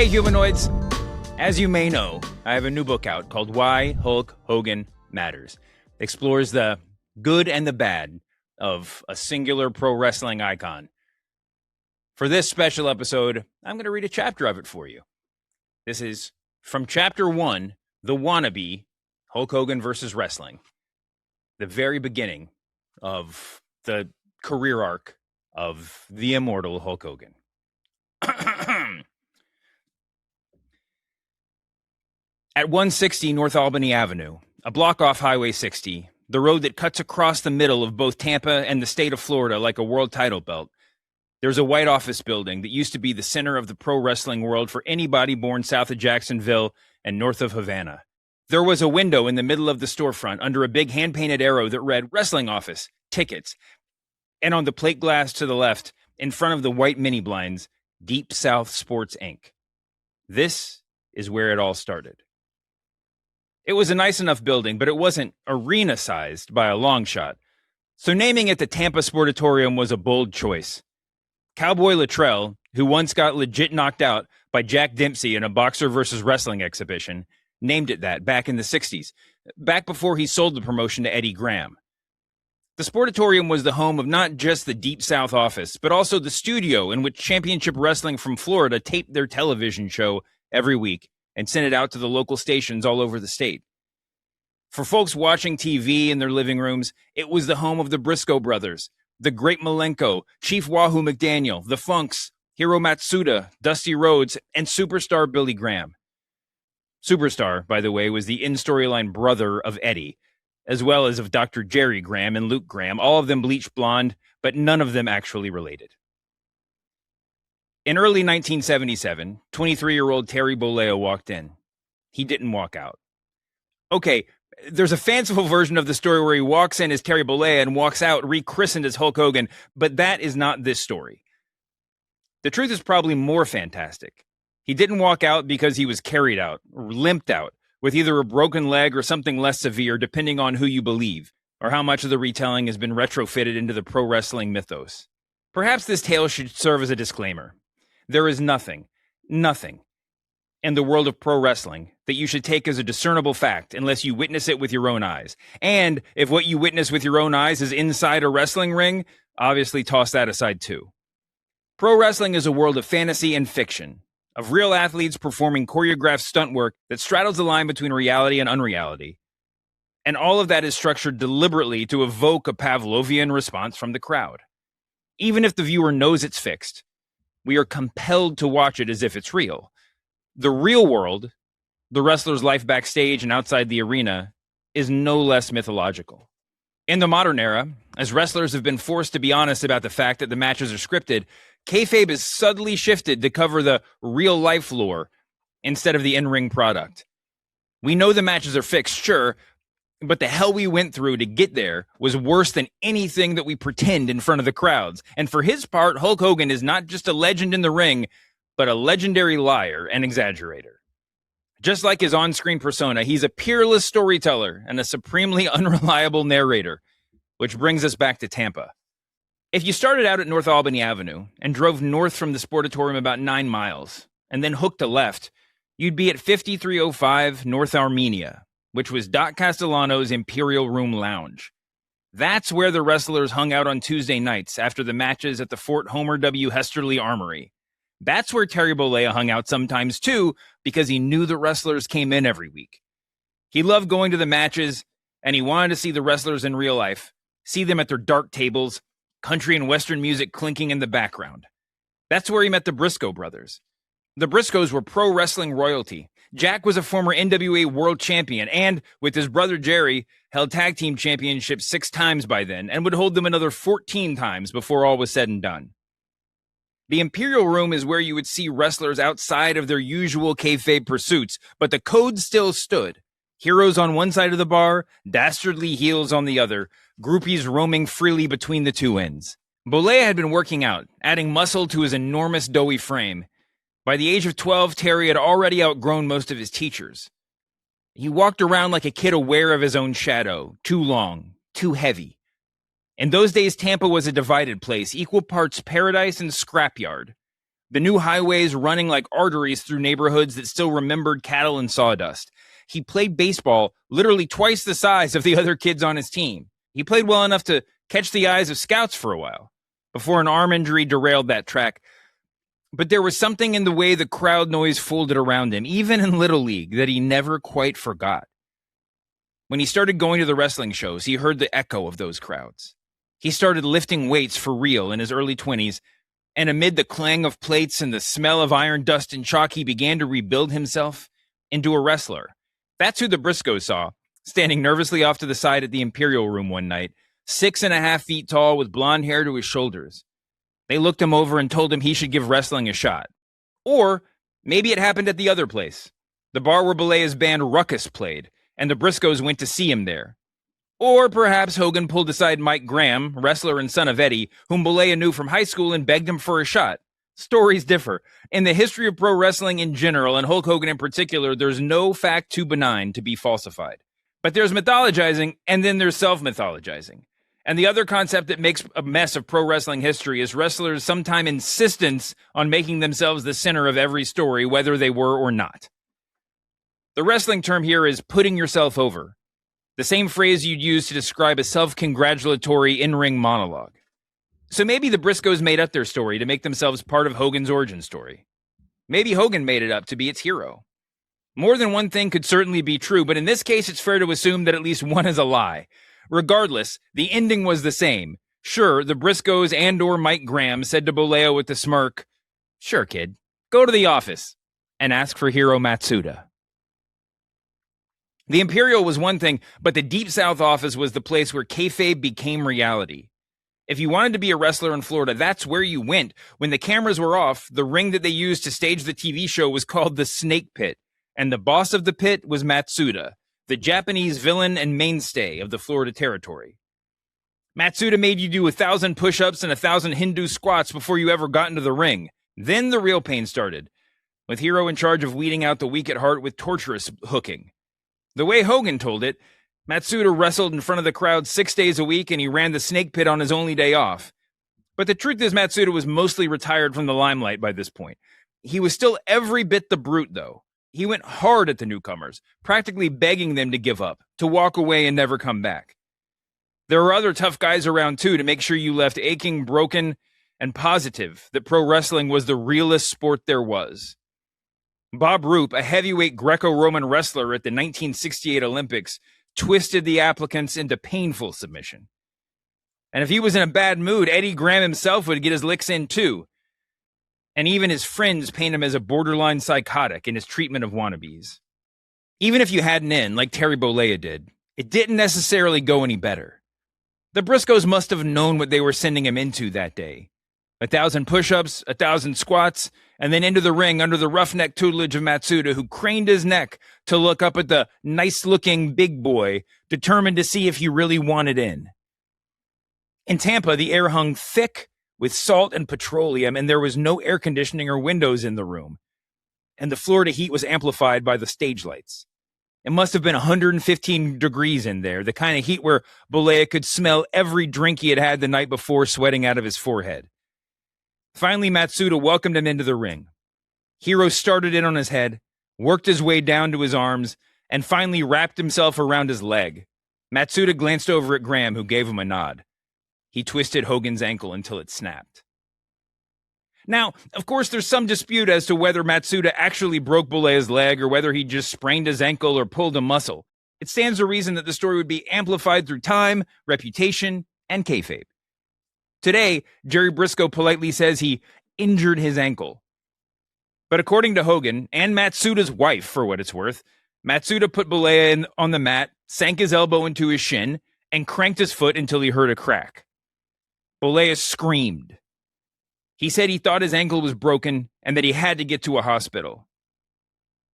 Hey, humanoids! As you may know, I have a new book out called Why Hulk Hogan Matters. It explores the good and the bad of a singular pro wrestling icon. For this special episode, I'm going to read a chapter of it for you. This is from Chapter 1, The Wannabe, Hulk Hogan versus Wrestling. The very beginning of the career arc of the immortal Hulk Hogan. At 160 North Albany Avenue, a block off Highway 60, the road that cuts across the middle of both Tampa and the state of Florida like a world title belt, there's a white office building that used to be the center of the pro wrestling world for anybody born south of Jacksonville and north of Havana. There was a window in the middle of the storefront under a big hand-painted arrow that read Wrestling Office, Tickets. And on the plate glass to the left, in front of the white mini blinds, Deep South Sports Inc. This is where it all started. It was a nice enough building, but it wasn't arena-sized by a long shot. So naming it the Tampa Sportatorium was a bold choice. Cowboy Luttrell, who once got legit knocked out by Jack Dempsey in a boxer versus wrestling exhibition, named it that back in the 60s, back before he sold the promotion to Eddie Graham. The Sportatorium was the home of not just the Deep South office, but also the studio in which Championship Wrestling from Florida taped their television show every week and sent it out to the local stations all over the state. For folks watching TV in their living rooms, it was the home of the Briscoe brothers, the Great Malenko, Chief Wahoo McDaniel, the Funks, Hiro Matsuda, Dusty Rhodes, and Superstar Billy Graham. Superstar, by the way, was the in-storyline brother of Eddie, as well as of Dr. Jerry Graham and Luke Graham, all of them bleached blonde, but none of them actually related. In early 1977, 23-year-old Terry Bollea walked in. He didn't walk out. Okay, there's a fanciful version of the story where he walks in as Terry Bollea and walks out rechristened as Hulk Hogan, but that is not this story. The truth is probably more fantastic. He didn't walk out because he was carried out, or limped out, with either a broken leg or something less severe, depending on who you believe, or how much of the retelling has been retrofitted into the pro wrestling mythos. Perhaps this tale should serve as a disclaimer. There is nothing in the world of pro wrestling that you should take as a discernible fact unless you witness it with your own eyes. And if what you witness with your own eyes is inside a wrestling ring, obviously toss that aside too. Pro wrestling is a world of fantasy and fiction, of real athletes performing choreographed stunt work that straddles the line between reality and unreality. And all of that is structured deliberately to evoke a Pavlovian response from the crowd. Even if the viewer knows it's fixed, we are compelled to watch it as if it's real. The real world, the wrestler's life backstage and outside the arena, is no less mythological. In the modern era, as wrestlers have been forced to be honest about the fact that the matches are scripted, kayfabe is subtly shifted to cover the real-life lore instead of the in-ring product. We know the matches are fixed, sure, but the hell we went through to get there was worse than anything that we pretend in front of the crowds. And for his part, Hulk Hogan is not just a legend in the ring, but a legendary liar and exaggerator. Just like his on-screen persona, he's a peerless storyteller and a supremely unreliable narrator, which brings us back to Tampa. If you started out at North Albany Avenue and drove north from the Sportatorium about 9 miles, and then hooked a left, you'd be at 5305 North Armenia, which was Doc Castellano's Imperial Room Lounge. That's where the wrestlers hung out on Tuesday nights after the matches at the Fort Homer W. Hesterly Armory. That's where Terry Bollea hung out sometimes too, because he knew the wrestlers came in every week. He loved going to the matches, and he wanted to see the wrestlers in real life, see them at their dark tables, country and western music clinking in the background. That's where he met the Briscoe brothers. The Briscoes were pro wrestling royalty. Jack was a former NWA world champion and, with his brother Jerry, held tag team championships 6 times by then and would hold them another 14 times before all was said and done. The Imperial Room is where you would see wrestlers outside of their usual kayfabe pursuits, but the code still stood. Heroes on one side of the bar, dastardly heels on the other, groupies roaming freely between the two ends. Bollea had been working out, adding muscle to his enormous doughy frame. By the age of 12, Terry had already outgrown most of his teachers. He walked around like a kid aware of his own shadow, too long, too heavy. In those days, Tampa was a divided place, equal parts paradise and scrapyard. the new highways running like arteries through neighborhoods that still remembered cattle and sawdust. He played baseball literally twice the size of the other kids on his team. He played well enough to catch the eyes of scouts for a while, before an arm injury derailed that track. But there was something in the way the crowd noise folded around him, even in Little League, that he never quite forgot. When he started going to the wrestling shows, he heard the echo of those crowds. He started lifting weights for real in his early 20s, and amid the clang of plates and the smell of iron dust and chalk, he began to rebuild himself into a wrestler. That's who the Briscoes saw, standing nervously off to the side at the Imperial Room one night, 6.5 feet tall with blonde hair to his shoulders. They looked him over and told him he should give wrestling a shot. Or maybe it happened at the other place, the bar where Belea's band Ruckus played, and the Briscoes went to see him there. Or perhaps Hogan pulled aside Mike Graham, wrestler and son of Eddie, whom Belea knew from high school, and begged him for a shot. Stories differ. In the history of pro wrestling in general, and Hulk Hogan in particular, there's no fact too benign to be falsified. But there's mythologizing, and then there's self-mythologizing. And the other concept that makes a mess of pro wrestling history is wrestlers' sometime insistence on making themselves the center of every story, whether they were or not. The wrestling term here is putting yourself over, the same phrase you'd use to describe a self-congratulatory in-ring monologue. So maybe the Briscoes made up their story to make themselves part of Hogan's origin story. Maybe Hogan made it up to be its hero. More than one thing could certainly be true, but in this case, it's fair to assume that at least one is a lie. Regardless, the ending was the same. Sure, the Briscoes and/or Mike Graham said to Bolea with a smirk, "Sure, kid, go to the office and ask for Hiro Matsuda." The Imperial was one thing, but the Deep South office was the place where kayfabe became reality. If you wanted to be a wrestler in Florida, that's where you went. When the cameras were off, the ring that they used to stage the TV show was called the Snake Pit, and the boss of the pit was Matsuda, the Japanese villain and mainstay of the Florida territory. Matsuda made you do 1,000 push-ups and 1,000 Hindu squats before you ever got into the ring. Then the real pain started, with Hiro in charge of weeding out the weak at heart with torturous hooking. The way Hogan told it, Matsuda wrestled in front of the crowd 6 days a week, and he ran the Snake Pit on his only day off. But the truth is Matsuda was mostly retired from the limelight by this point. He was still every bit the brute, though. He went hard at the newcomers, practically begging them to give up, to walk away and never come back. There were other tough guys around, too, to make sure you left aching, broken, and positive that pro wrestling was the realest sport there was. Bob Roop, a heavyweight Greco-Roman wrestler at the 1968 Olympics, twisted the applicants into painful submission. And if he was in a bad mood, Eddie Graham himself would get his licks in, too. And even his friends paint him as a borderline psychotic in his treatment of wannabes. Even if you had an in, like Terry Bollea did, it didn't necessarily go any better. The Briscoes must have known what they were sending him into that day. 1,000 push-ups, 1,000 squats, and then into the ring under the roughneck tutelage of Matsuda, who craned his neck to look up at the nice-looking big boy, determined to see if he really wanted in. In Tampa, the air hung thick with salt and petroleum, and there was no air conditioning or windows in the room. And the Florida heat was amplified by the stage lights. It must have been 115 degrees in there, the kind of heat where Bolea could smell every drink he had had the night before sweating out of his forehead. Finally, Matsuda welcomed him into the ring. Hiro started in on his head, worked his way down to his arms, and finally wrapped himself around his leg. Matsuda glanced over at Graham, who gave him a nod. He twisted Hogan's ankle until it snapped. Now, of course, there's some dispute as to whether Matsuda actually broke Bolea's leg or whether he just sprained his ankle or pulled a muscle. It stands to reason that the story would be amplified through time, reputation, and kayfabe. Today, Jerry Briscoe politely says he injured his ankle. But according to Hogan, and Matsuda's wife, for what it's worth, Matsuda put Bolea on the mat, sank his elbow into his shin, and cranked his foot until he heard a crack. Bolea screamed. He said he thought his ankle was broken and that he had to get to a hospital.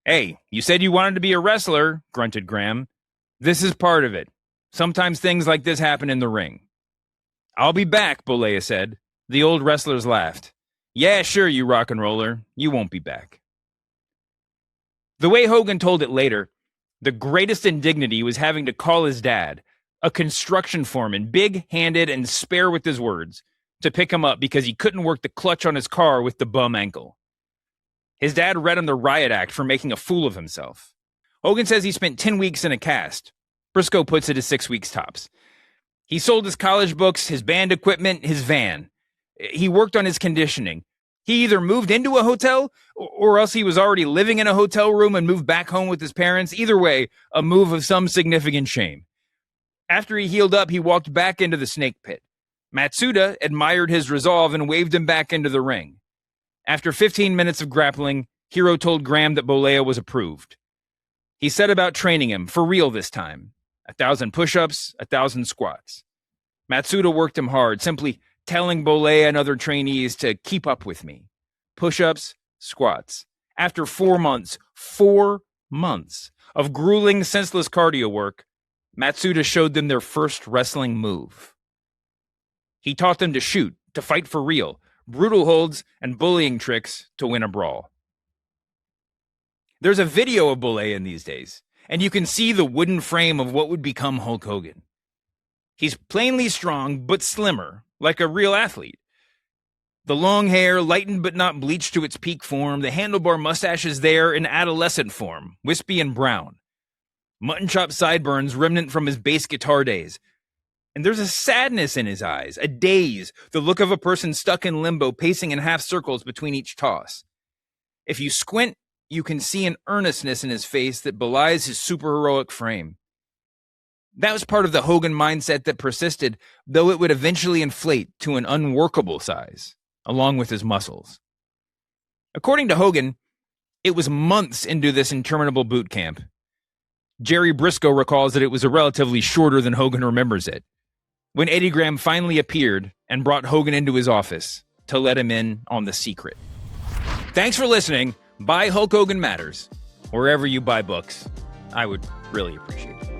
"Hey, you said you wanted to be a wrestler," grunted Graham. "This is part of it. Sometimes things like this happen in the ring." "I'll be back," Bolea said. The old wrestlers laughed. "Yeah, sure, you rock and roller. You won't be back." The way Hogan told it later, the greatest indignity was having to call his dad, a construction foreman, big-handed and spare with his words, to pick him up because he couldn't work the clutch on his car with the bum ankle. His dad read him the riot act for making a fool of himself. Hogan says he spent 10 weeks in a cast. Briscoe puts it as 6 weeks tops. He sold his college books, his band equipment, his van. He worked on his conditioning. He either moved into a hotel or else he was already living in a hotel room and moved back home with his parents. Either way, a move of some significant shame. After he healed up, he walked back into the snake pit. Matsuda admired his resolve and waved him back into the ring. After 15 minutes of grappling, Hero told Graham that Bolea was approved. He set about training him, for real this time. 1,000 push-ups, 1,000 squats. Matsuda worked him hard, simply telling Bolea and other trainees to keep up with me. Push-ups, squats. After 4 months of grueling, senseless cardio work, Matsuda showed them their first wrestling move. He taught them to shoot, to fight for real, brutal holds and bullying tricks to win a brawl. There's a video of Bolea in these days, and you can see the wooden frame of what would become Hulk Hogan. He's plainly strong, but slimmer, like a real athlete. The long hair, lightened but not bleached to its peak form, the handlebar mustache is there in adolescent form, wispy and brown. Mutton chop sideburns remnant from his bass guitar days. And there's a sadness in his eyes, a daze, the look of a person stuck in limbo, pacing in half circles between each toss. If you squint, you can see an earnestness in his face that belies his superheroic frame. That was part of the Hogan mindset that persisted, though it would eventually inflate to an unworkable size, along with his muscles. According to Hogan, it was months into this interminable boot camp. Jerry Briscoe recalls that it was a relatively shorter than Hogan remembers it, when Eddie Graham finally appeared and brought Hogan into his office to let him in on the secret. Thanks for listening. Buy Hulk Hogan Matters wherever you buy books. I would really appreciate it.